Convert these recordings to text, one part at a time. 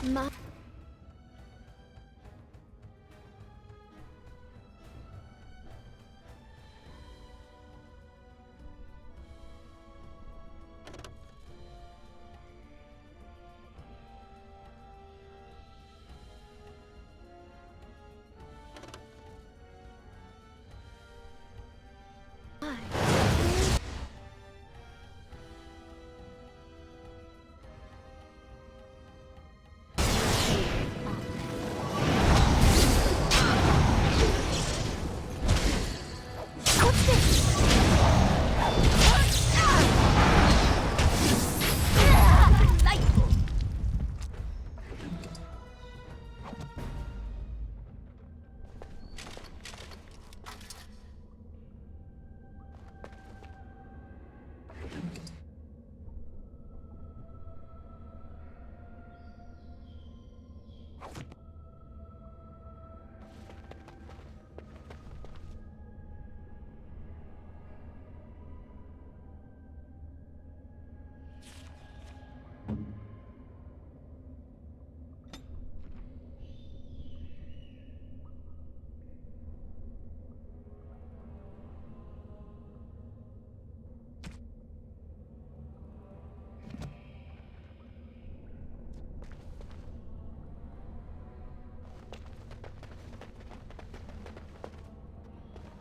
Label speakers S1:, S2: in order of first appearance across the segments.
S1: My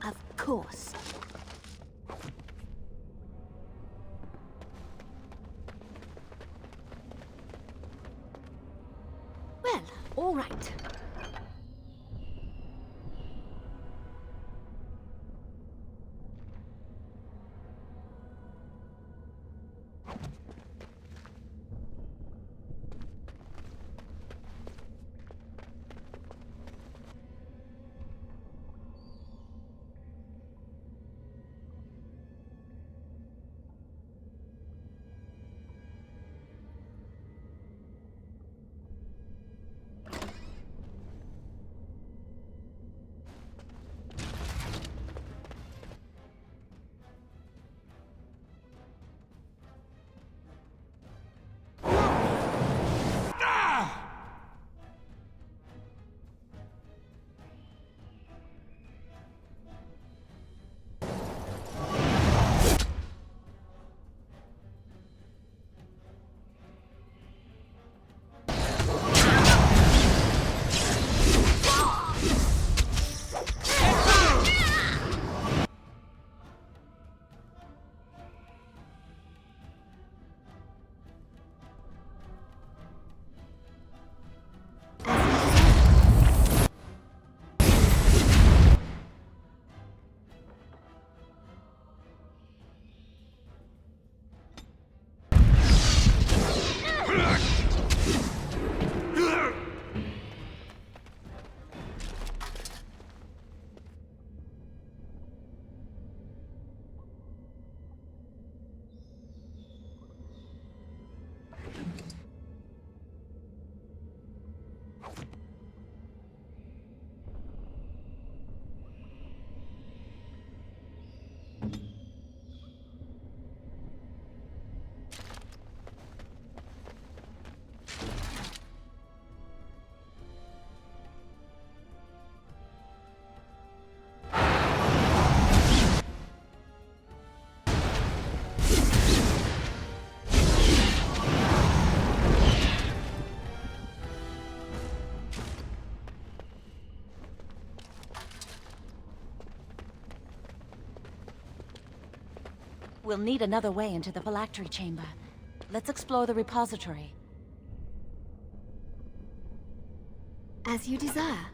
S1: of course. Well, all right. We'll need another way into the phylactery chamber. Let's explore the repository. As you desire.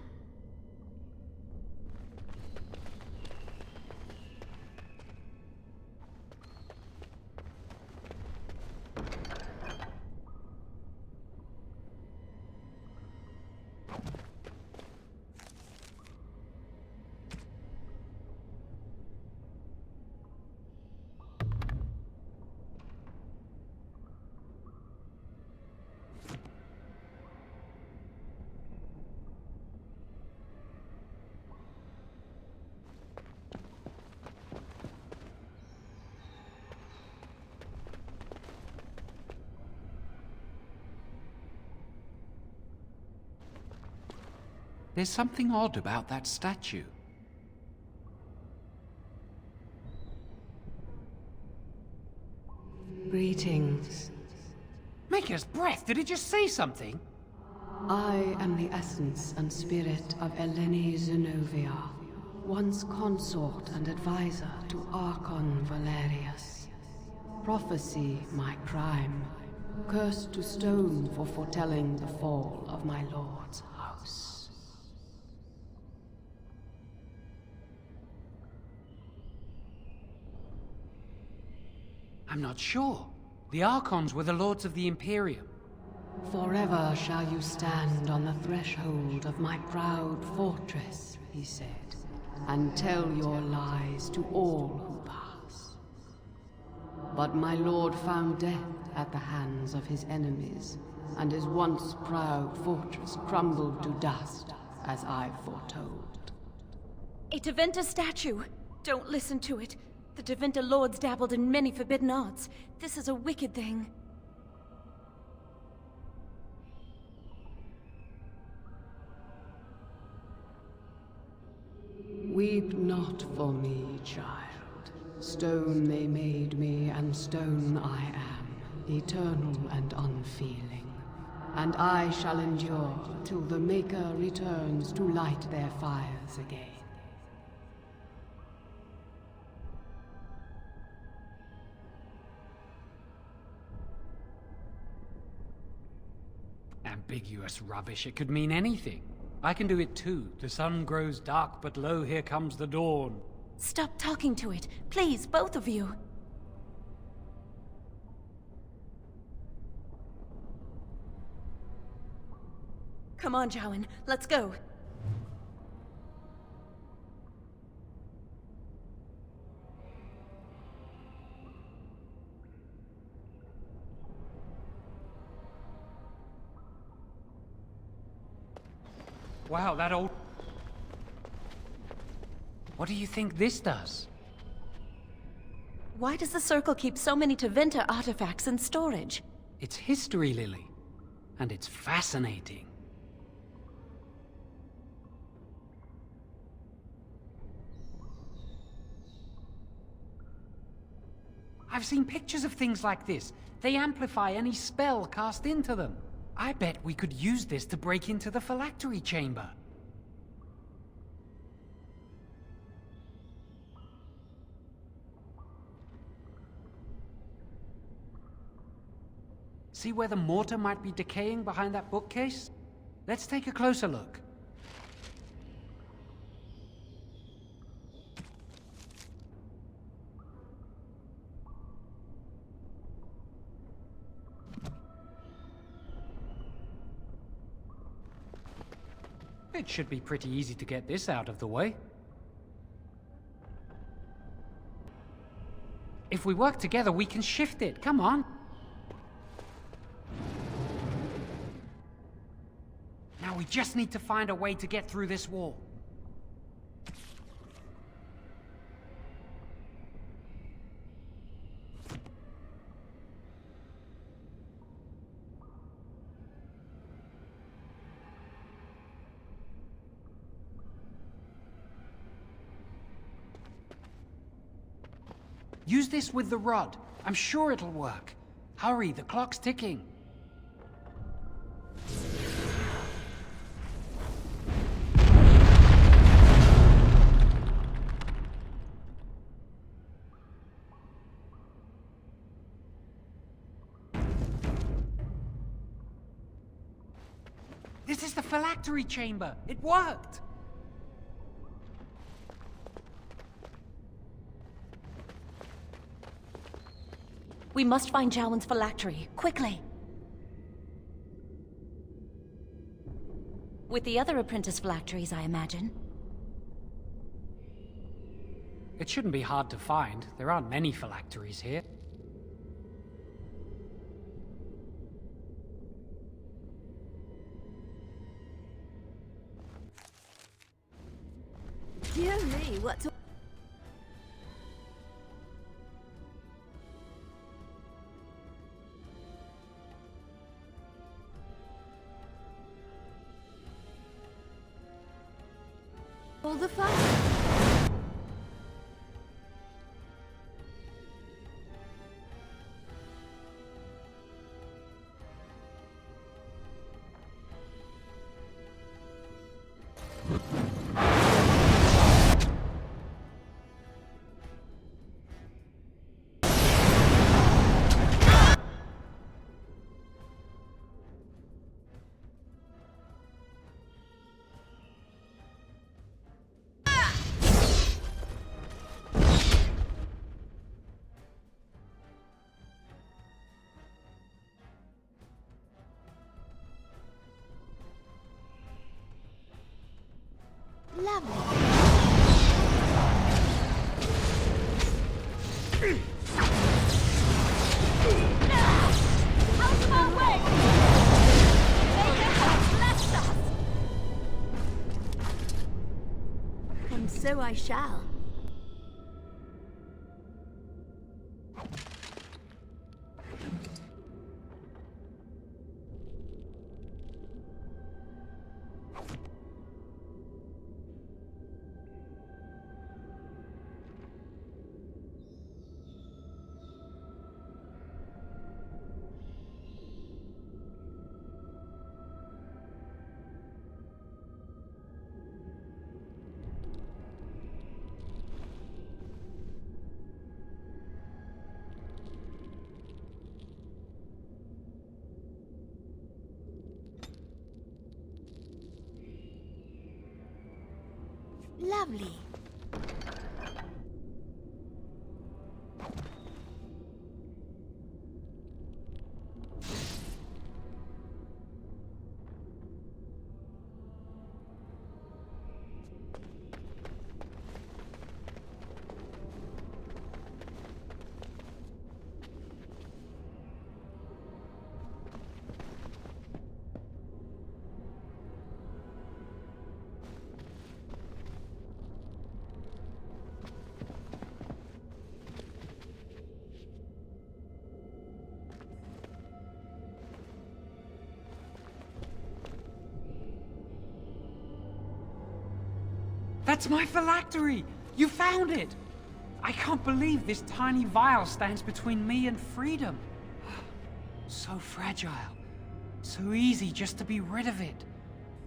S2: There's something odd about that statue.
S3: Greetings.
S2: Maker's breath, did it just say something?
S3: I am the essence and spirit of Eleni Zenobia, once consort and advisor to Archon Valerius. Prophecy my crime, cursed to stone for foretelling the fall of my lord's house.
S2: I'm not sure. The Archons were the lords of the Imperium.
S3: Forever shall you stand on the threshold of my proud fortress, he said, and tell your lies to all who pass. But my lord found death at the hands of his enemies, and his once proud fortress crumbled to dust, as I foretold.
S1: A Teventa statue! Don't listen to it. The Teventa lords dabbled in many forbidden arts. This is a wicked thing.
S3: Weep not for me, child. Stone they made me, and stone I am, eternal and unfeeling. And I shall endure till the Maker returns to light their fires again.
S2: Ambiguous rubbish, it could mean anything. I can do it too. The sun grows dark, but lo, here comes the dawn.
S1: Stop talking to it. Please, both of you. Come on, Jowan. Let's go.
S2: Wow, that old... What do you think this does?
S1: Why does the Circle keep so many Teventa artifacts in storage?
S2: It's history, Lily. And it's fascinating. I've seen pictures of things like this. They amplify any spell cast into them. I bet we could use this to break into the phylactery chamber. See where the mortar might be decaying behind that bookcase? Let's take a closer look. It should be pretty easy to get this out of the way. If we work together, we can shift it. Come on. Now we just need to find a way to get through this wall. Use this with the rod. I'm sure it'll work. Hurry, the clock's ticking. This is the phylactery chamber. It worked.
S1: We must find Jowan's phylactery, quickly. With the other apprentice phylacteries, I imagine.
S2: It shouldn't be hard to find. There aren't many phylacteries here.
S1: Dear me, what's...
S4: All the fun. Lovely.
S1: Out of our way! May your help bless us!
S4: And so I shall. Lovely.
S2: That's my phylactery! You found it! I can't believe this tiny vial stands between me and freedom. So fragile. So easy just to be rid of it.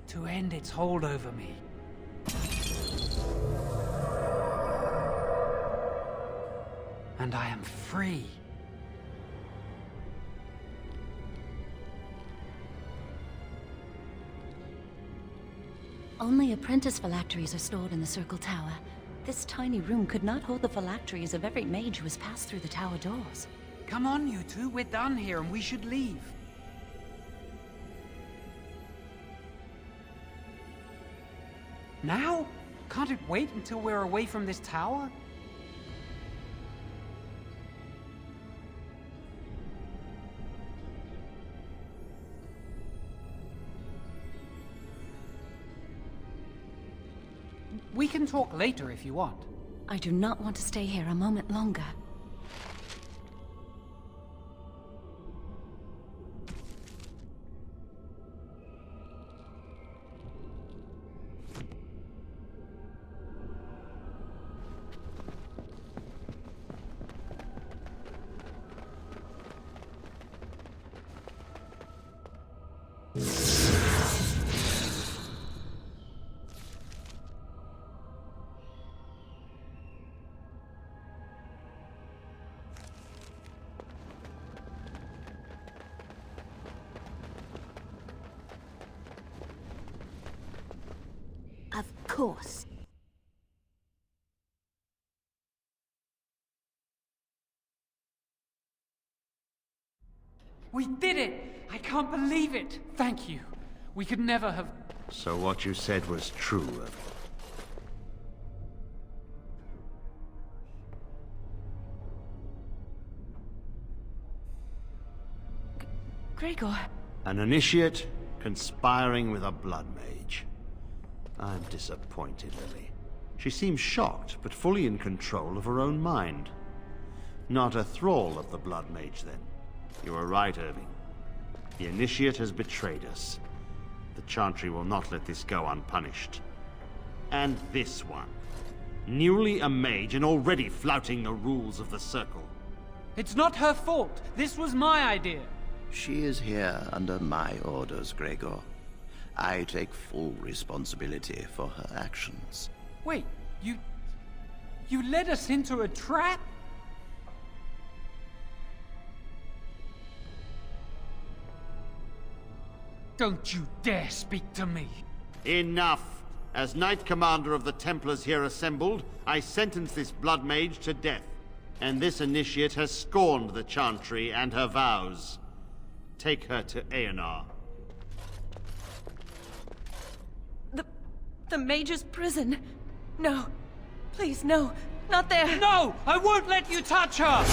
S2: To end its hold over me. And I am free.
S1: Only apprentice phylacteries are stored in the Circle Tower. This tiny room could not hold the phylacteries of every mage who has passed through the tower doors.
S2: Come on, you two. We're done here and we should leave. Now? Can't it wait until we're away from this tower? We can talk later if you want.
S1: I do not want to stay here a moment longer.
S4: Of course.
S2: We did it! I can't believe it! Thank you. We could never have...
S5: So what you said was true.
S1: Gregor.
S5: An initiate conspiring with a blood mage. I'm disappointed, Lily. She seems shocked, but fully in control of her own mind. Not a thrall of the blood mage, then. You were right, Irving. The initiate has betrayed us. The Chantry will not let this go unpunished. And this one. Newly a mage and already flouting the rules of the Circle.
S2: It's not her fault. This was my idea.
S6: She is here under my orders, Gregor. I take full responsibility for her actions.
S2: Wait, you led us into a trap? Don't you dare speak to me.
S5: Enough! As Knight Commander of the Templars here assembled, I sentence this Blood Mage to death. And this initiate has scorned the Chantry and her vows. Take her to Aenar.
S1: The Mage's prison. No. Please, no. Not there.
S2: No! I won't let you touch her!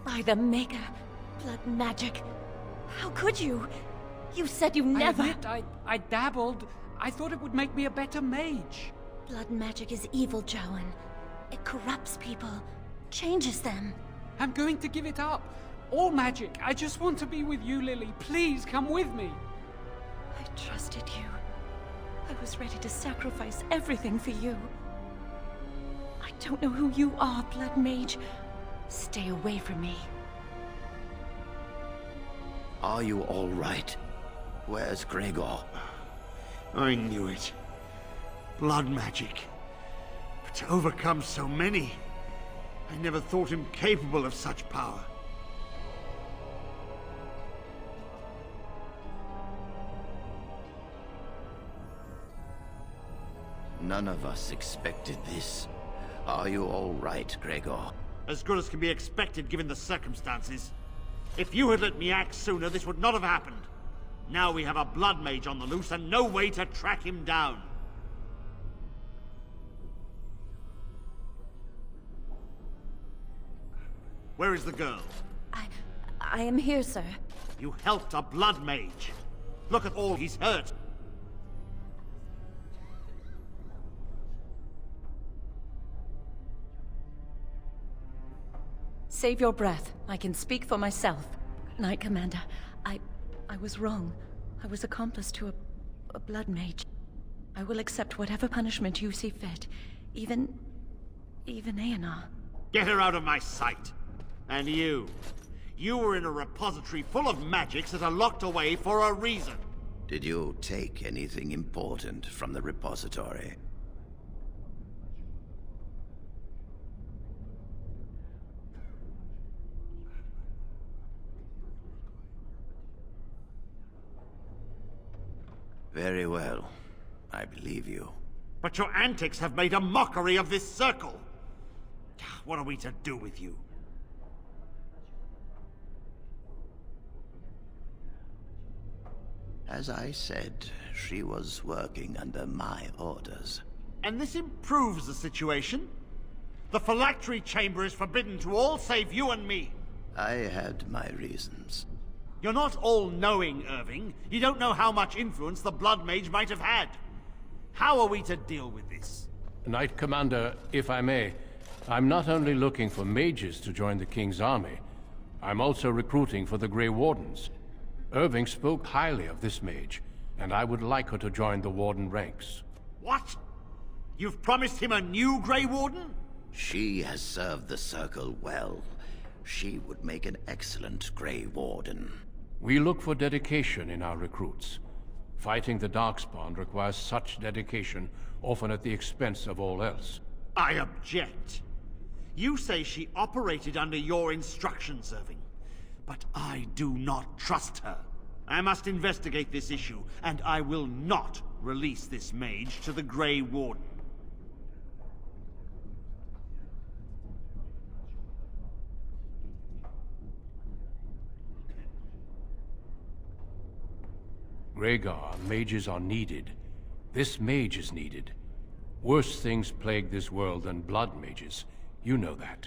S1: By the Maker. Blood magic. How could you? You said you never...
S2: I admit, I dabbled. I thought it would make me a better mage.
S1: Blood magic is evil, Jowan. It corrupts people. Changes them.
S2: I'm going to give it up. All magic. I just want to be with you, Lily. Please come with me.
S1: I trusted you. I was ready to sacrifice everything for you. I don't know who you are, Blood Mage. Stay away from me.
S6: Are you all right? Where's Gregor?
S5: I knew it. Blood magic. But to overcome so many, I never thought him capable of such power.
S6: None of us expected this. Are you all right, Gregor?
S5: As good as can be expected given the circumstances. If you had let me act sooner, this would not have happened. Now we have a blood mage on the loose and no way to track him down. Where is the girl?
S1: I am here, sir.
S5: You helped a blood mage. Look at all he's hurt.
S1: Save your breath. I can speak for myself. Knight Commander, I was wrong. I was accomplice to a blood mage. I will accept whatever punishment you see fit. Even Aenar.
S5: Get her out of my sight. And you. You were in a repository full of magics that are locked away for a reason.
S6: Did you take anything important from the repository? Very well. I believe you.
S5: But your antics have made a mockery of this circle. What are we to do with you?
S6: As I said, she was working under my orders.
S5: And this improves the situation? The phylactery chamber is forbidden to all save you and me.
S6: I had my reasons.
S5: You're not all-knowing, Irving. You don't know how much influence the Blood Mage might have had. How are we to deal with this?
S7: Knight Commander, if I may, I'm not only looking for mages to join the King's army, I'm also recruiting for the Grey Wardens. Irving spoke highly of this mage, and I would like her to join the Warden ranks.
S5: What? You've promised him a new Grey Warden?
S6: She has served the Circle well. She would make an excellent Grey Warden.
S7: We look for dedication in our recruits. Fighting the Darkspawn requires such dedication, often at the expense of all else.
S5: I object. You say she operated under your instructions, Irving. But I do not trust her. I must investigate this issue, and I will not release this mage to the Grey Warden.
S7: Rhaegar, mages are needed. This mage is needed. Worse things plague this world than blood mages. You know that.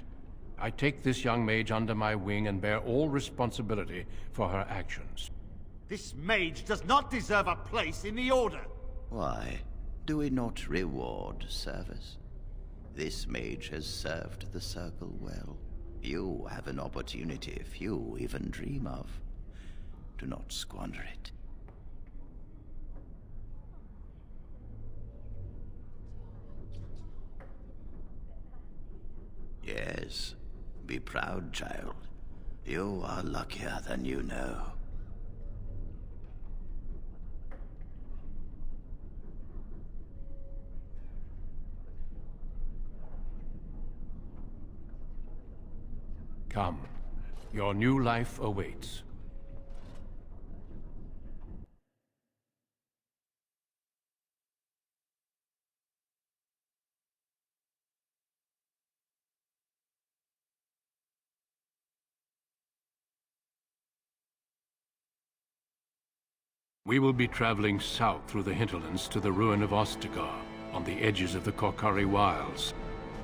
S7: I take this young mage under my wing and bear all responsibility for her actions.
S5: This mage does not deserve a place in the Order.
S6: Why? Do we not reward service? This mage has served the Circle well. You have an opportunity few even dream of. Do not squander it. Yes, be proud, child. You are luckier than you know.
S7: Come. Your new life awaits. We will be traveling south through the hinterlands to the ruin of Ostagar, on the edges of the Korkari Wilds.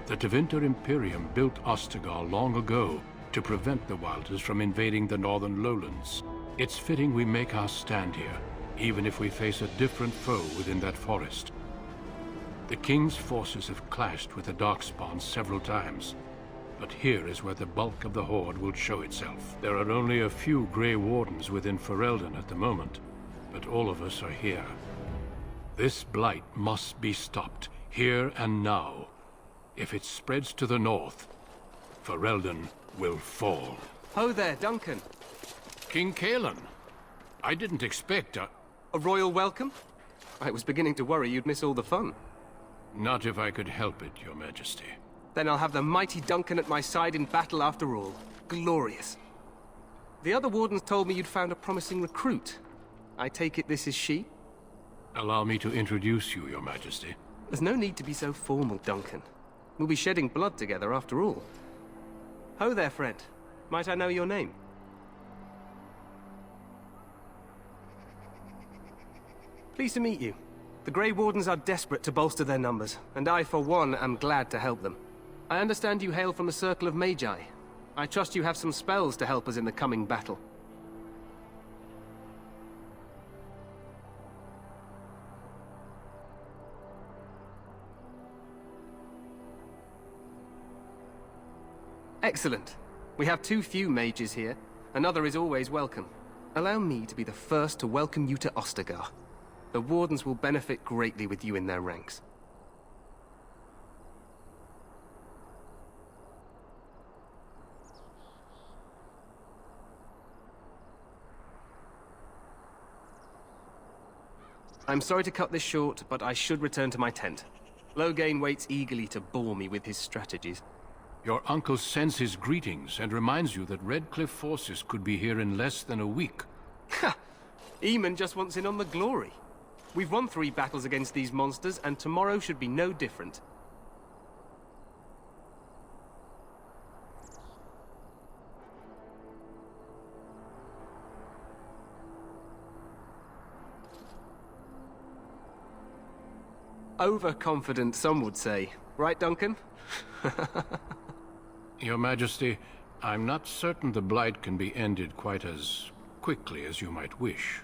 S7: The Tevinter Imperium built Ostagar long ago to prevent the Wilders from invading the northern lowlands. It's fitting we make our stand here, even if we face a different foe within that forest. The King's forces have clashed with the Darkspawn several times, but here is where the bulk of the Horde will show itself. There are only a few Grey Wardens within Ferelden at the moment, but all of us are here. This blight must be stopped, here and now. If it spreads to the north, Ferelden will fall.
S8: Ho there, Duncan.
S7: King Kalen, I didn't expect
S8: A royal welcome? I was beginning to worry you'd miss all the fun.
S7: Not if I could help it, Your Majesty.
S8: Then I'll have the mighty Duncan at my side in battle after all. Glorious. The other wardens told me you'd found a promising recruit. I take it this is she?
S7: Allow me to introduce you, Your Majesty.
S8: There's no need to be so formal, Duncan. We'll be shedding blood together after all. Ho there, friend. Might I know your name? Pleased to meet you. The Grey Wardens are desperate to bolster their numbers, and I, for one, am glad to help them. I understand you hail from the Circle of Magi. I trust you have some spells to help us in the coming battle. Excellent. We have too few mages here. Another is always welcome. Allow me to be the first to welcome you to Ostagar. The Wardens will benefit greatly with you in their ranks. I'm sorry to cut this short, but I should return to my tent. Loghain waits eagerly to bore me with his strategies.
S7: Your uncle sends his greetings and reminds you that Redcliffe forces could be here in less than a week.
S8: Ha! Eamon just wants in on the glory. We've won 3 battles against these monsters, and tomorrow should be no different. Overconfident, some would say. Right, Duncan?
S7: Your Majesty, I'm not certain the Blight can be ended quite as quickly as you might wish.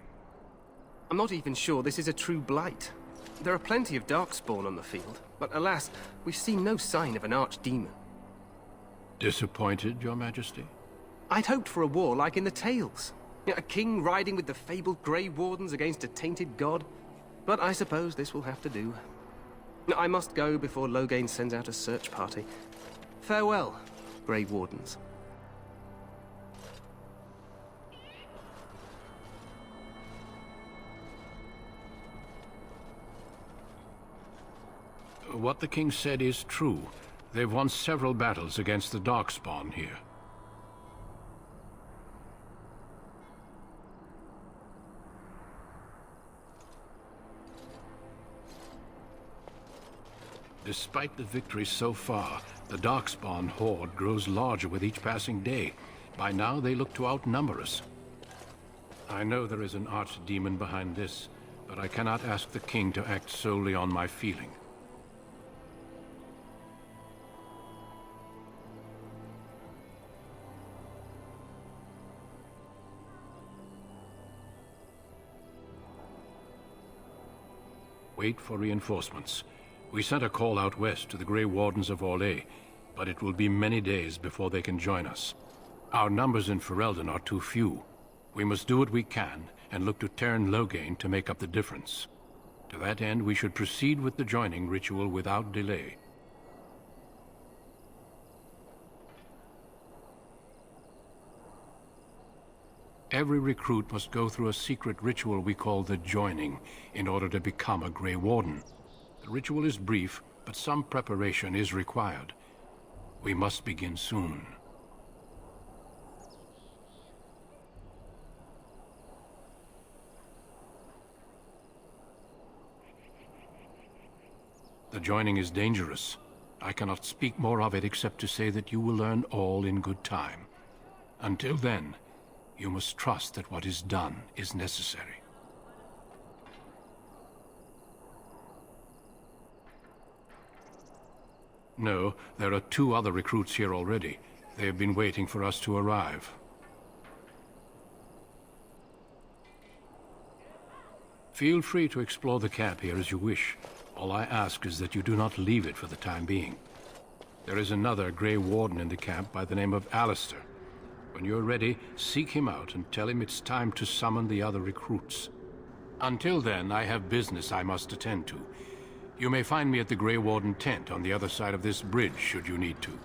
S8: I'm not even sure this is a true blight. There are plenty of Darkspawn on the field, but alas, we've seen no sign of an archdemon.
S7: Disappointed, Your Majesty?
S8: I'd hoped for a war like in the tales. A king riding with the fabled Grey Wardens against a tainted god. But I suppose this will have to do. I must go before Loghain sends out a search party. Farewell, Grey Wardens.
S7: What the king said is true. They've won several battles against the Darkspawn here. Despite the victories so far, the Darkspawn horde grows larger with each passing day. By now, they look to outnumber us. I know there is an archdemon behind this, but I cannot ask the king to act solely on my feeling. Wait for reinforcements. We sent a call out west to the Grey Wardens of Orlais, but it will be many days before they can join us. Our numbers in Ferelden are too few. We must do what we can, and look to Teyrn Loghain to make up the difference. To that end, we should proceed with the joining ritual without delay. Every recruit must go through a secret ritual we call the joining in order to become a Grey Warden. The ritual is brief, but some preparation is required. We must begin soon. The joining is dangerous. I cannot speak more of it except to say that you will learn all in good time. Until then, you must trust that what is done is necessary. No, there are 2 other recruits here already. They have been waiting for us to arrive. Feel free to explore the camp here as you wish. All I ask is that you do not leave it for the time being. There is another Grey Warden in the camp by the name of Alistair. When you're ready, seek him out and tell him it's time to summon the other recruits. Until then, I have business I must attend to. You may find me at the Grey Warden tent on the other side of this bridge, should you need to.